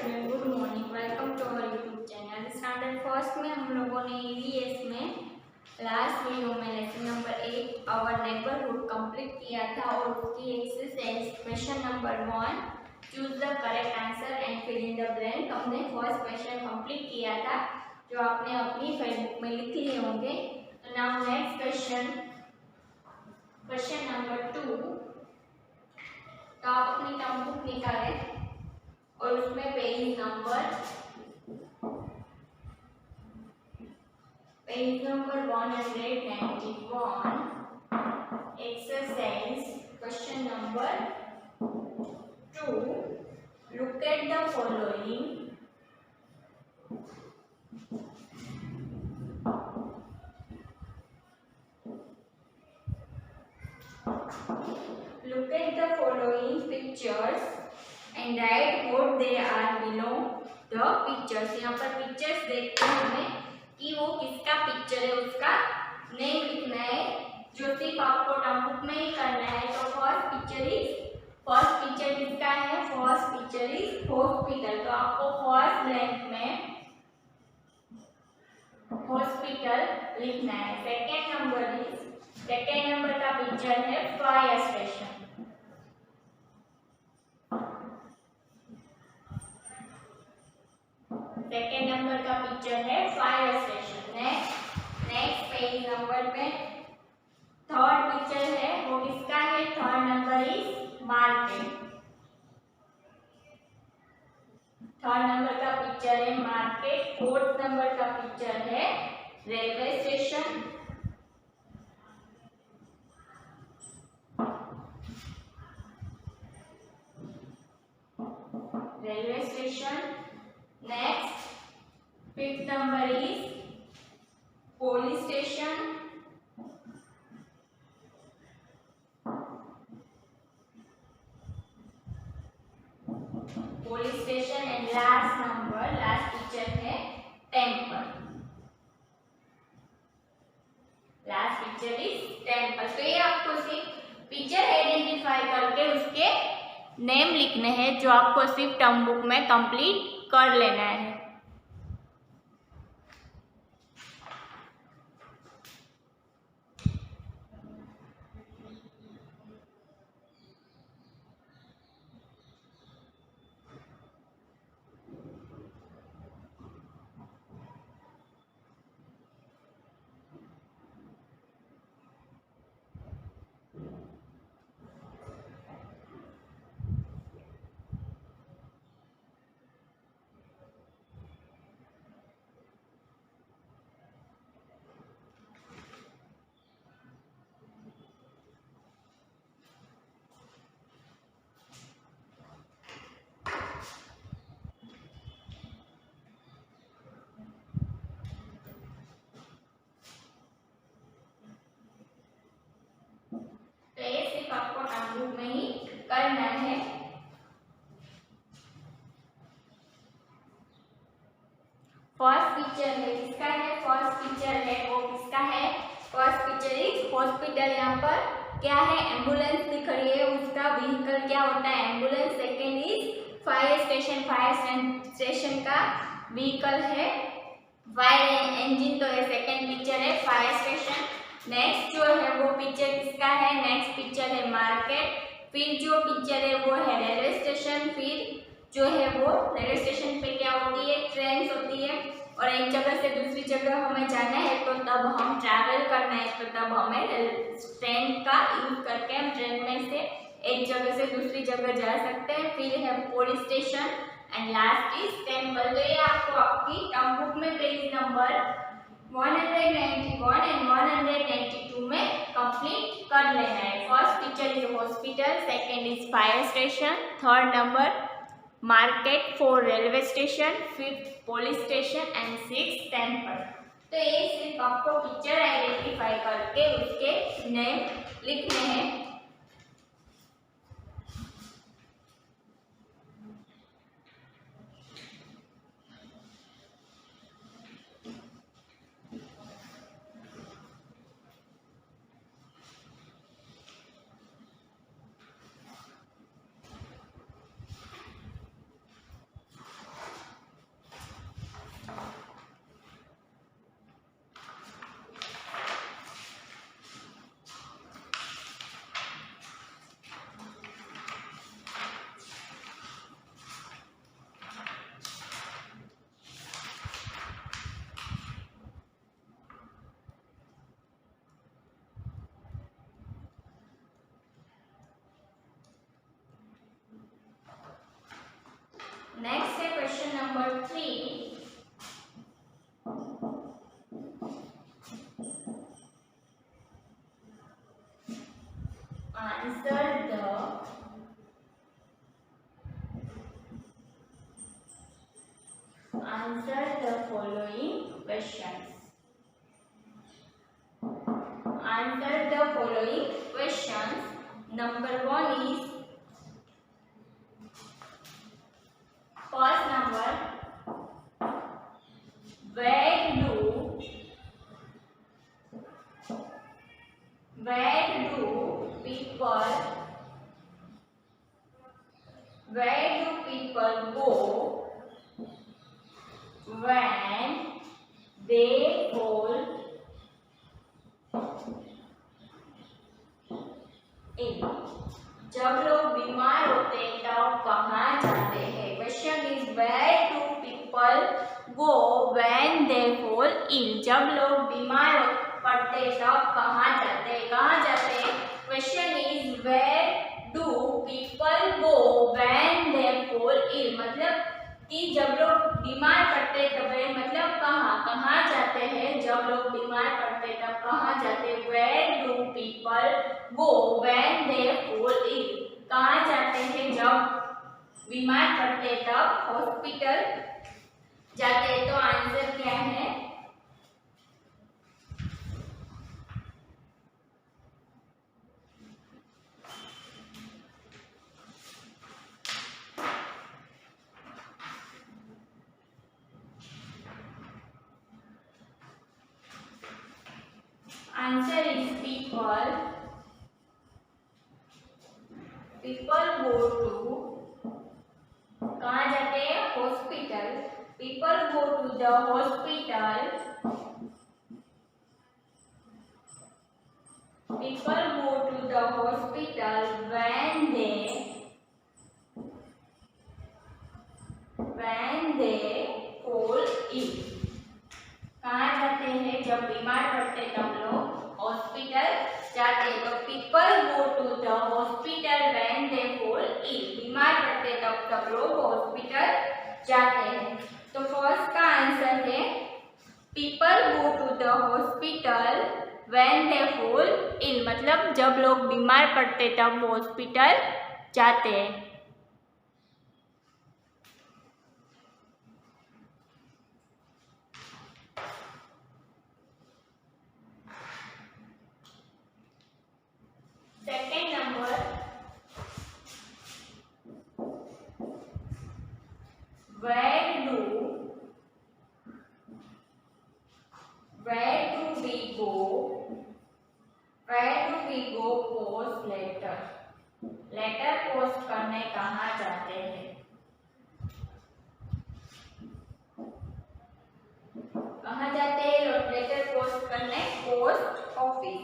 Student, good morning. Welcome to our YouTube channel. Standard first में हम लोगों ने ईवीएस में लास्ट वीडियो में lesson number 8 our neighbourhood complete किया था और उसकी exercise question number 1 choose the correct answer and fill in the blank हमने फर्स्ट क्वेश्चन कंप्लीट किया था, जो आपने अपनी फेसबुक में लिख लिए होंगे। तो नाउ नेक्स्ट क्वेश्चन नंबर 2। तो आप अपनी टर्म बुक निकालें और उसमें page number 191 exercise question number 2। Look at the following pictures and write what they are below the pictures। यहाँ पर पिक्चर्स देखते हैं हमें कि वो किसका पिक्चर है, उसका नेम लिखना है, जो सिर्फ आपको टर्म बुक में ही करना है। तो फर्स्ट पिक्चर किसका है? First picture is hospital. तो आपको फर्स्ट ब्लैंक में हॉस्पिटल लिखना है। सेकेंड नंबर का पिक्चर है फायर स्टेशन। सेकेंड नंबर का पिक्चर है fire station. Next page number पे थर्ड पिक्चर है, वो किसका है? Third number is market. Third number का पिक्चर है मार्केट। फोर्थ नंबर का पिक्चर है railway station. Next fifth number is police station. And last picture है temple. Last picture is temple. तो ये आपको सिर्फ पिक्चर आइडेंटिफाई करके उसके नेम लिखने हैं, जो आपको सिर्फ टर्म बुक में कंप्लीट कर लेना है। आपको टर्म बुक में ही करना है। फर्स्ट पिक्चर है किसका है? फर्स्ट पिक्चर है वो किसका है? First picture is hospital. यहाँ पर क्या है? एम्बुलेंस दिख रही है, उसका व्हीकल क्या होता है? Ambulance. Second is fire station. Fire station का व्हीकल है फायर इंजन। तो ये सेकेंड पिक्चर है फायर स्टेशन। नेक्स्ट जो है वो पिक्चर किसका है? नेक्स्ट पिक्चर है मार्केट। फिर जो पिक्चर है वो है रेलवे स्टेशन। फिर जो है वो रेलवे स्टेशन पे क्या होती है? ट्रेन होती है, और एक जगह से दूसरी जगह हमें जाना है तो तब हम ट्रैवल करना है, तो तब हमें ट्रेन का यूज करके हम ट्रेन में से एक जगह से दूसरी जगह जा सकते हैं। फिर है police station and last is temple. तो ये आपको आपकी टर्म बुक में पेज नंबर 191 एंड 192 में कंप्लीट कर लेना है। First picture is hospital, second is fire station, third number market, four railway station, fifth police station and six temple. तो ये सिर्फ आपको पिक्चर आइडेंटिफाई करके उसके नेम लिखने हैं। answer the following questions. Answer the following questions. Number 1 is first number. Where do people go when they fall ill? जब लोग बीमार होते हैं तब कहाँ जाते हैं? Question is where do people go when they fall ill? जब लोग बीमार पड़ते तब कहाँ जाते हैं? कहाँ जाते हैं? Question is where do people go when they fall ill? मतलब कि जब लोग बीमार पड़ते तब मतलब कहाँ जाते हैं? जब लोग बीमार पड़ते तब कहाँ जाते हैं? Where do people go when they fall ill? कहाँ जाते हैं जब बीमार पड़ते तब? हॉस्पिटल जाते हैं। तो आंसर क्या है? Answer is people go to, कहाँ जाते हैं? Hospital. People go to the hospital. People go to the hospital when they fall ill. कहाँ जाते हैं? जब बीमार पड़ते तब लोग हॉस्पिटल जाते हैं। तो people go to the hospital when they fall ill. बीमार पड़ते तब सब लोग हॉस्पिटल जाते हैं। तो फर्स्ट का आंसर है people go to the hospital when they fall ill, मतलब जब लोग बीमार पड़ते तब हॉस्पिटल जाते हैं। Second number, where do we go post letter? Letter post करने कहाँ जाते हैं? कहाँ जाते हैं लेटर पोस्ट करने? Post office.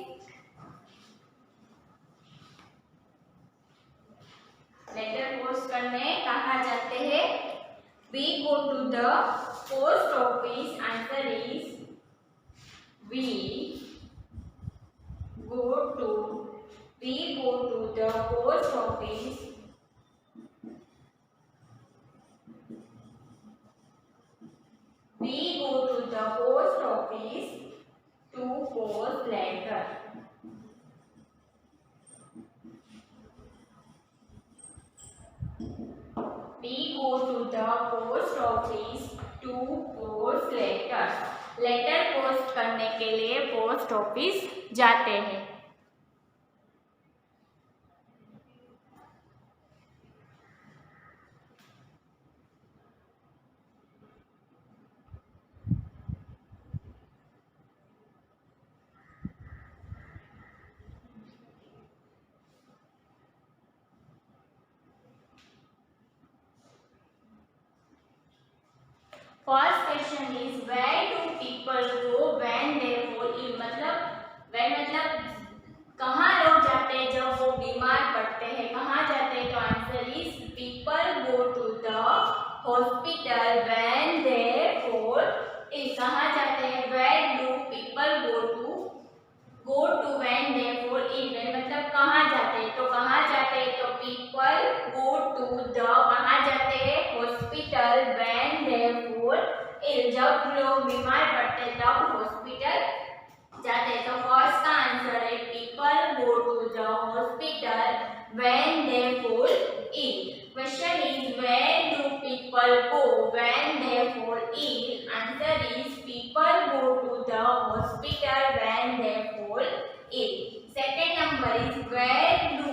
लेटर पोस्ट करने कहाँ जाते हैं? We go to the post office. Answer is we go to the post office. We go to the post office to post letter. We go to the post office to post letters. Letter post करने के लिए post office जाते हैं। First question is where do people go when they fall ill? मतलब when मतलब कहाँ लोग जाते हैं जब वो बीमार पड़ते हैं? कहाँ जाते हैं? तो answer is people go to the hospital when they fall ill. कहाँ जाते हैं? Where do people go to when they fall ill? मतलब कहाँ जाते हैं? तो कहाँ जाते हैं? तो पीपल गो टू द, कहाँ जाते हैं? Hospital when they fall ill. जब लोग बीमार पड़ते तब हॉस्पिटल जाते हैं। तो फर्स्ट का आंसर है people go to the hospital when they fall ill. Question is, where do people go when they fall ill? Answer is, people go to the hospital when they fall ill. Second number is, where do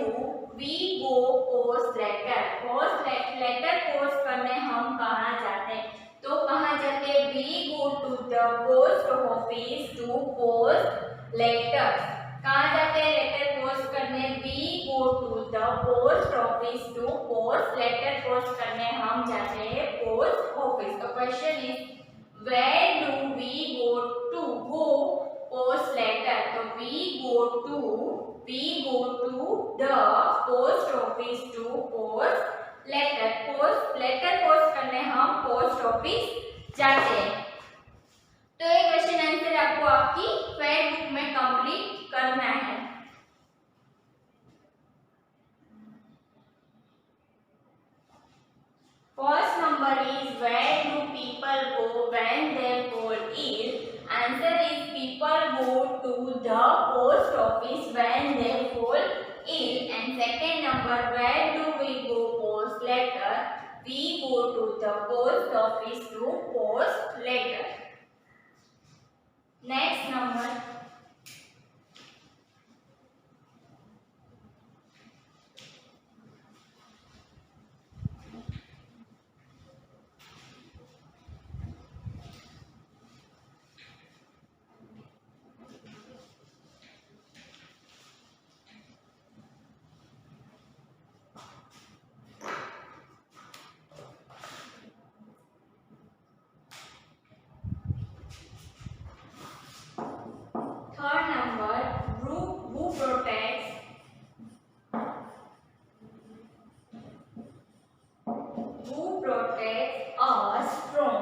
we go post letter? Post letter post करने हम कहाँ जाते हैं? तो कहाँ जाते हैं? We go to the post office to post letters. कहाँ जाते हैं लेटर पोस्ट करने? We go to the post office to post letter post करने हम जाते हैं पोस्ट ऑफिस. तो question is, where do we go post letter? तो we go to the post office to post letter. Post letter post करने हम post office जाते हैं. तो ये क्वेश्चन आंसर आपको आपकी फेयर बुक में कंप्लीट करना है. First number is, where do people go when they fall ill? Answer is, people go to the post office when they fall ill. And second number, where do we go post letter? We go to the post office to post letter. Next number, third number, who protects us from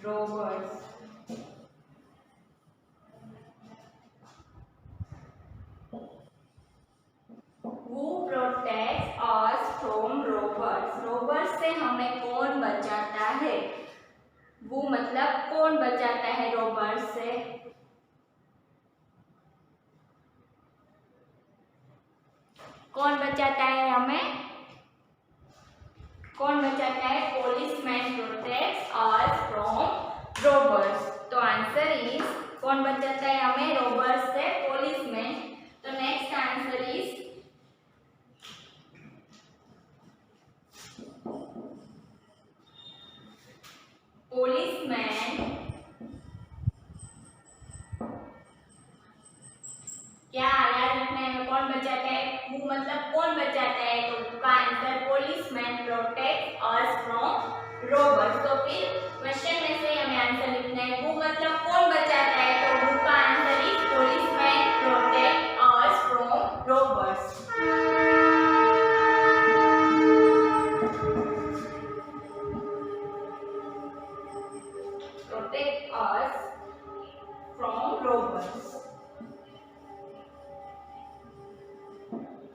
robbers? Who protects us from robbers? robbers से हमें कौन बचाता है? वो मतलब कौन बचाता है robbers से? कौन बचाता है हमें? कौन बचाता है? policeman protects us from robbers. तो आंसर इज, कौन बचाता है हमें robbers से? policeman. तो नेक्स्ट आंसर इज, policeman क्या याद रखना है? कौन बचाता है? वो मतलब कौन बचाता है? तो उसका answer, policeman protects us from robbers. तो फिर क्वेश्चन में से हमें आंसर लिखना है, वो मतलब कौन बचाता है? तो वो का answer is, policeman protects us from robbers. Protect us from robbers.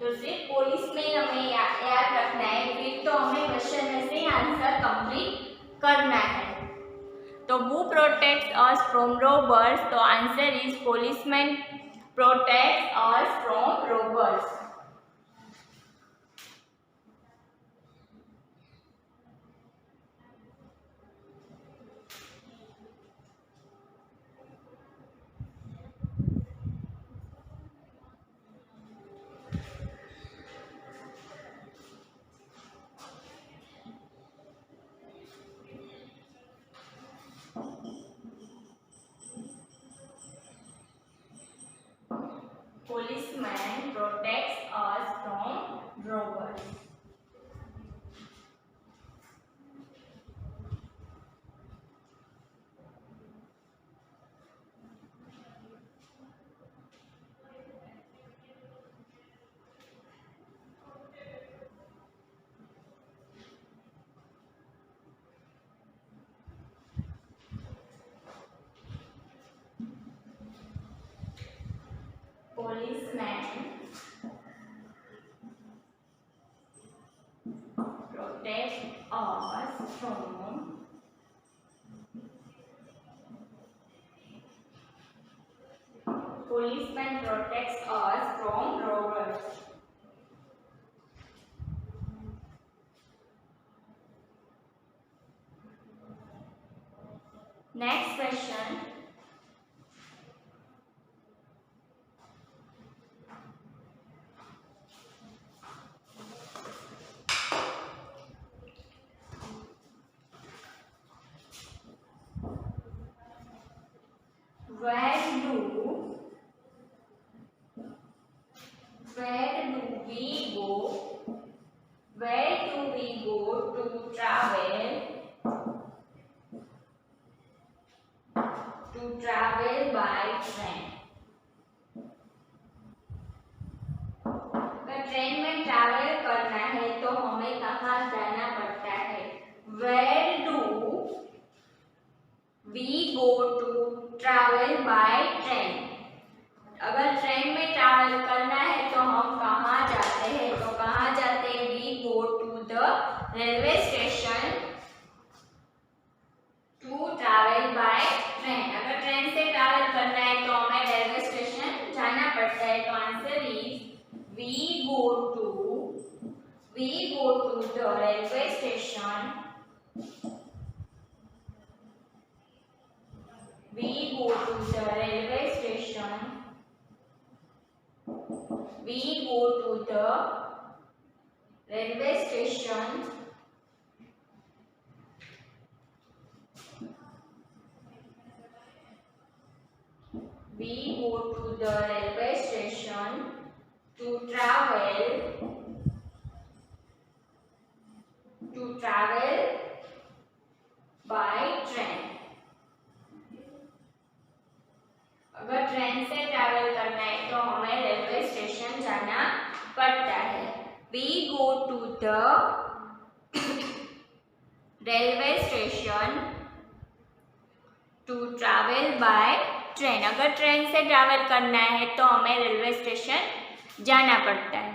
तो सिर्फ policeman हमें याद रखना है, फिर तो हमें क्वेश्चन में से आंसर कंप्लीट करना है. तो who protects us from robbers? तो answer is, policeman protects us from robbers. Policeman protects us from robbers. Policeman protects us from policeman protects us from robbers. we go to travel by train. अगर train में travel करना है तो हमें कहाँ जाना पड़ता है? Where do we go to travel by train? अगर ट्रेन में ट्रैवल करना है तो हम कहाँ जाते हैं? तो कहाँ जाते हैं? We go to the railway station to travel by train. अगर ट्रेन से ट्रैवल करना है तो हमें रेलवे स्टेशन जाना पड़ता है. तो answer is we go to the railway station. We go to the railway station. We go to the railway station we go to the railway station to travel by train. अगर train से travel करना है तो हमें railway station जाना पड़ता है. We go to the railway station to travel by train. अगर ट्रेन से ट्रैवल करना है तो हमें रेलवे स्टेशन जाना पड़ता है.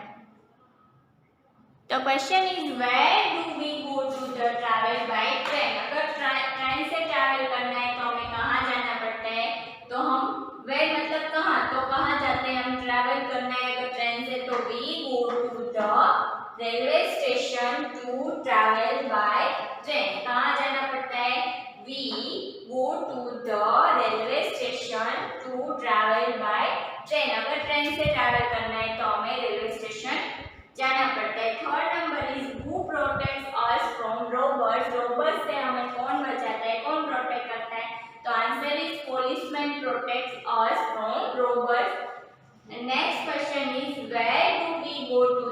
तो question is where do we go to the travel by train. अगर ट्रेन से ट्रैवल करना है तो हमें कहाँ जाना पड़ता है? तो हम वेयर मतलब कहाँ, तो कहाँ जाते हैं हम? ट्रैवल करना है अगर ट्रेन से तो we go to the railway station to travel by train. कहाँ जाना पड़ता है? We go to the railway station to travel by train. अगर ट्रेन से ट्रैवल करना है तो हमें रेलवे स्टेशन जाना पड़ता है. Third number is who protects us from robbers. Robbers से हमें कौन बचाता है, कौन प्रोटेक्ट करता है? तो answer is policeman protects us from robbers. The next question is where do we go to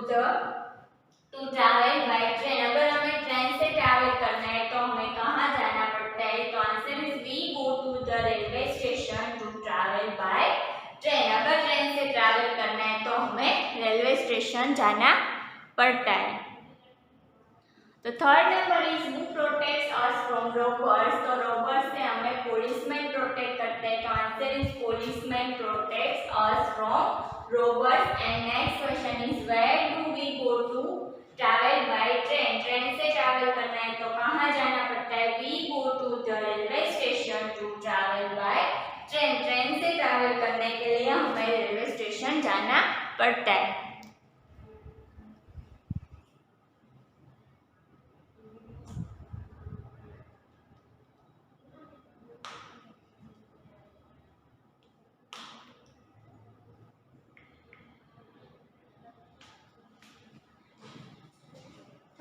travel by train. अगर हमें ट्रेन से ट्रैवल करना है तो हमें कहाँ जाना पड़ता है? तो answer is we go to the railway station to travel by train. अगर ट्रेन से ट्रैवल करना है तो हमें रेलवे स्टेशन जाना पड़ता है. तो third number is who protects us from robbers. तो रॉबर्स से हमें पुलिसमैन प्रोटेक्ट करते हैं. तो answer is policeman protects us from robbers. And next question is where do we go to travel by train. Train से travel करना है तो कहाँ जाना पड़ता है? We go to the railway station to travel by train. Train से travel करने के लिए हमें रेलवे स्टेशन जाना पड़ता है.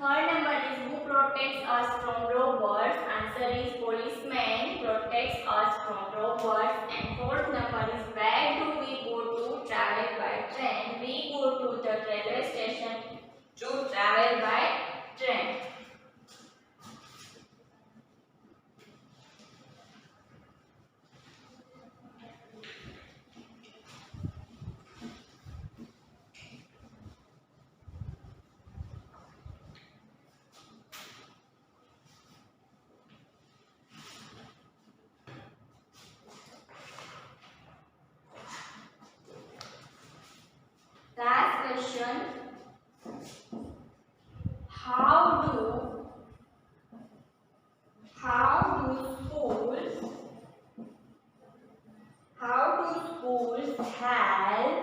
Third number is who protects us from robbers. Answer is policeman protects us from robbers. And fourth number is where do we go to travel by train. We go to the railway station to travel by train. Last question, how do schools help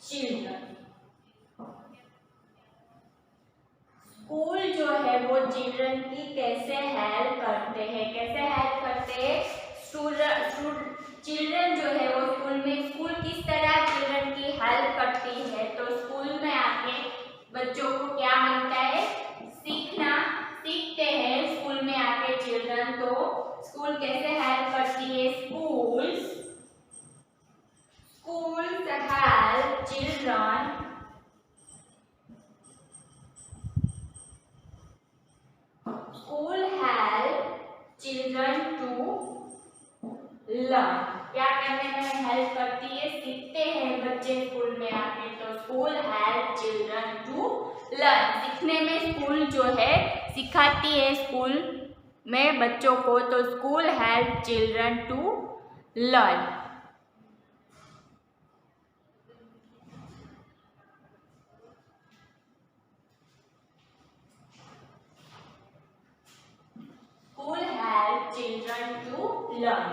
children. School जो है वो children की कैसे help करते हैं? कैसे help करते हैं? चिल्ड्रन जो है वो स्कूल किस तरह चिल्ड्रन की हेल्प करती है? तो स्कूल में आके बच्चों को क्या मिलता है? सीखते हैं स्कूल में आके चिल्ड्रन. तो स्कूल कैसे हेल्प करती है? schools help children बच्चे स्कूल में आते हैं तो school help children to learn. सीखने में स्कूल जो है सिखाती है स्कूल में बच्चों को, तो school help children to learn. School help children to learn.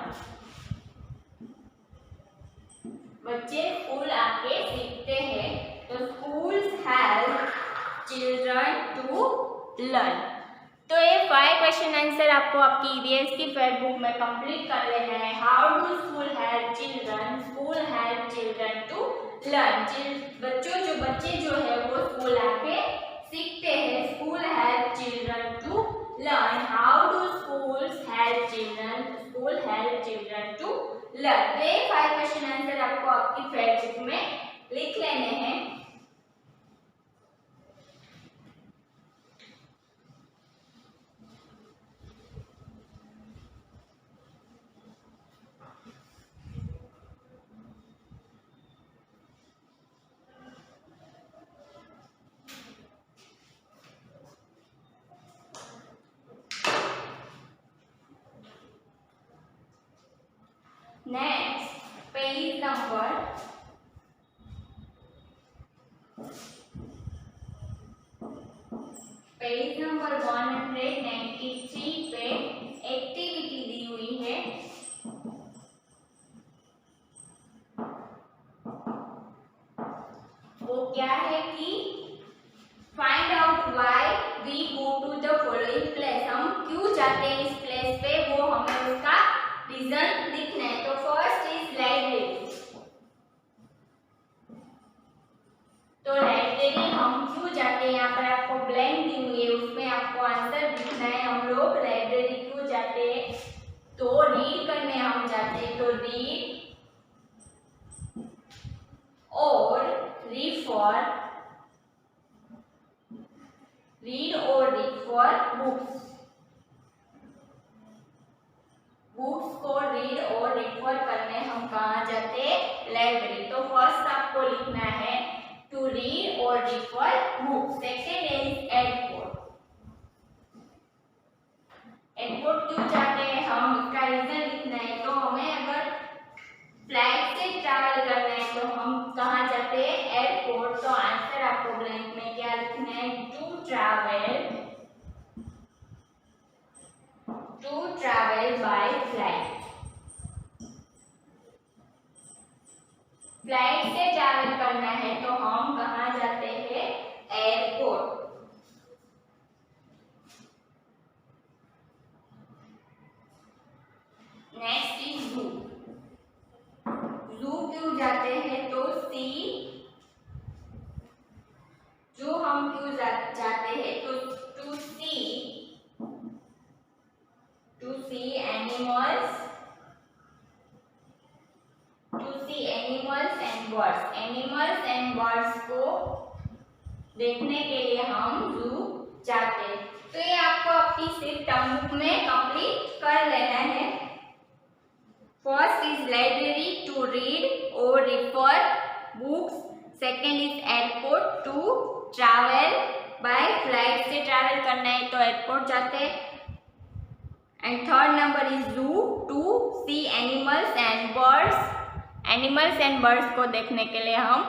बच्चे स्कूल आके सीखते हैं तो schools help children to learn. तो ये 5 क्वेश्चन आंसर आपको आपकी ईवीएस की फेयर बुक में कंप्लीट कर लेना है। How do school help children? School help children to learn. बच्चे जो है वो स्कूल आके सीखते हैं। School help children to learn. How do schools help children? School help children to learn. ये 5 क्वेश्चन आंसर आपको आपकी फेयर बुक में लिख लेने हैं। Next, page number 193 पे एक्टिविटी दी हुई है। वो क्या है कि find out why we go to the following place. हम क्यों जाते हैं इस प्लेस पे, वो हमें उसका रीजन लिखना है। तो फर्स्ट इज लाइब्रेरी। तो लाइब्रेरी हम क्यों जाते हैं, यहाँ पर आपको ब्लैंक दी हुई है, उसमें आपको आंसर लिखना है। हम लोग लाइब्रेरी क्यों जाते हैं? तो रीड करने हम जाते हैं। तो रीड और रिफर बुक्स। बुक्स को रीड और रिफर करने हम कहाँ जाते हैं? लाइब्रेरी। तो फर्स्ट आपको लिखना है टू रीड और refer books. Second is airport. Airport क्यों जाते हैं हम, इसका रीजन लिखना है। तो हमें अगर फ्लाइट से ट्रैवल करना है तो हम कहाँ जाते हैं? एयरपोर्ट। तो आंसर आपको ब्लैंक में क्या लिखना है? To travel by flight. Flight से ट्रैवल करना है तो हम कहाँ जाते हैं? एयरपोर्ट। नेक्स्ट इज जू। जू क्यों जाते हैं? तो सी। जो हम क्यों जाते हैं? तो to see animals and birds. Animals and birds को देखने के लिए हम जू जाते हैं। तो ये आपको अपनी सिर्फ टर्म बुक में कंप्लीट कर लेना है। First is library, to read और refer books. Second is airport, to travel by flight से ट्रैवल करना है तो एयरपोर्ट जाते हैं। And third number is zoo, to see animals and birds. Animals and birds को देखने के लिए हम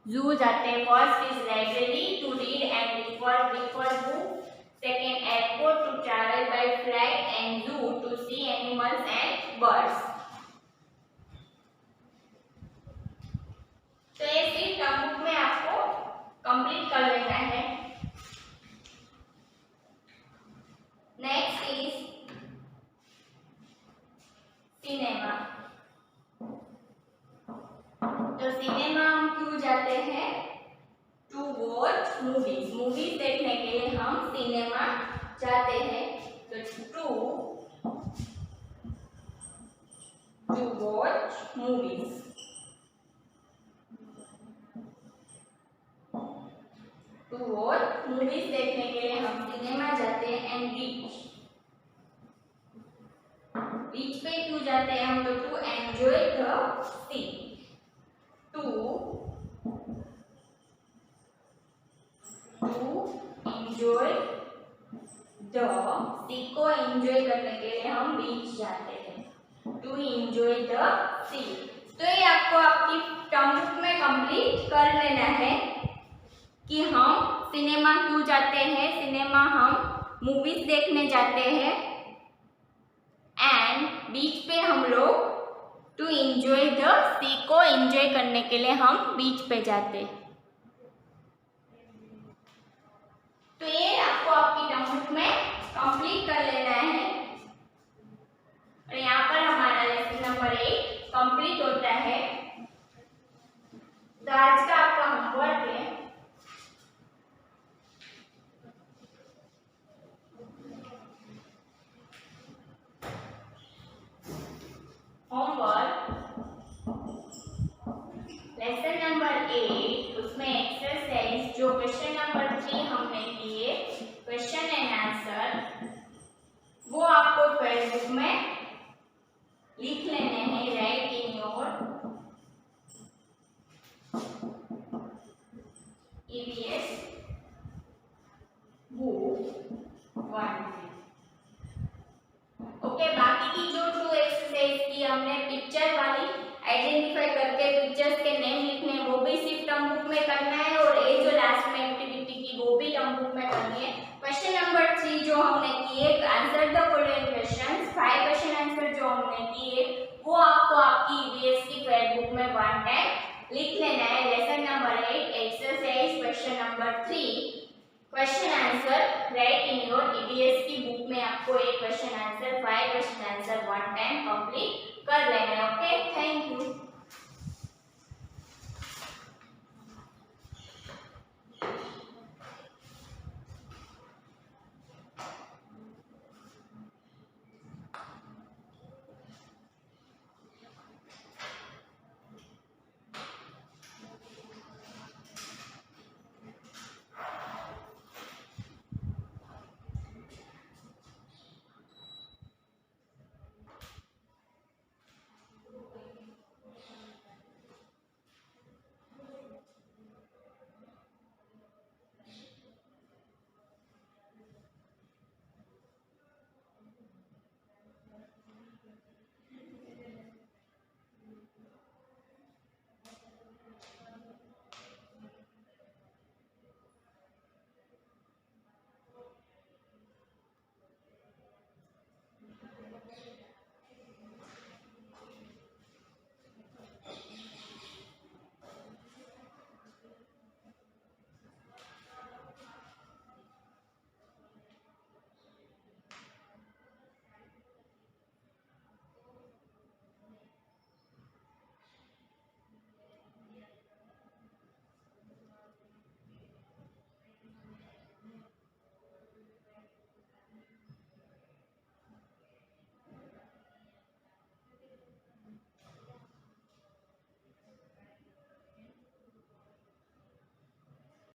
जू जाते हैं। First is library, to read and refer book. Second airport, to travel by flight. And zoo, to see animals and birds. तो ये सिर्फ टर्म बुक में आपको कंप्लीट कर लेना है। Next is cinema. तो सिनेमा हम क्यों जाते हैं? To watch movies. मूवीज देखने के लिए हम सिनेमा जाते हैं। तो to watch movies. To watch movies देखने के लिए हम सिनेमा जाते हैं। एंड बीच पे क्यों जाते हैं हम? तो to enjoy the sea. To to enjoy the sea को एंजॉय करने के लिए हम बीच जाते हैं, टू एंजॉय द सी। तो ये आपको आपकी टर्म बुक में कंप्लीट कर लेना है कि हम सिनेमा क्यों जाते हैं। सिनेमा हम मूवीज देखने जाते हैं एंड बीच पे हम लोग टू एंजॉय द सी को एंजॉय करने के लिए हम बीच पे जाते हैं। तो ये आपको आपकी टर्म बुक में कंप्लीट कर लेना है और यहाँ पर हमारा लेसन नंबर 8 कंप्लीट होता है। तो आज का आपका होमवर्क है लेसन नंबर 8, उसमें एक्सरसाइज जो क्वेश्चन नंबर 3 हमने किए क्वेश्चन एंड आंसर, वो आपको ट्वेल्थ बुक में लिख लेने हैं। Right in your EVS book 1। Okay, बाकी की जो 2 एक्सरसाइज की हमने पिक्चर वाली आइडेंटिफाई करके पिक्चर्स के नेम लिखने, वो भी सिर्फ टर्म बुक में करना है और ये जो लास्ट में एक्टिविटी की वो भी टर्म बुक में करनी है। क्वेश्चन नंबर 3 जो हमने किए answer the following questions, 5 question answer जो हमने किए वो आपको आपकी EVS की फेयर बुक में 1 टाइम लिख लेना है। Lesson number 8 exercise question number 3 question answer right in your EVS की बुक में आपको एक question answer 5 question answer 1 time complete कर लेना है। Okay, thank you.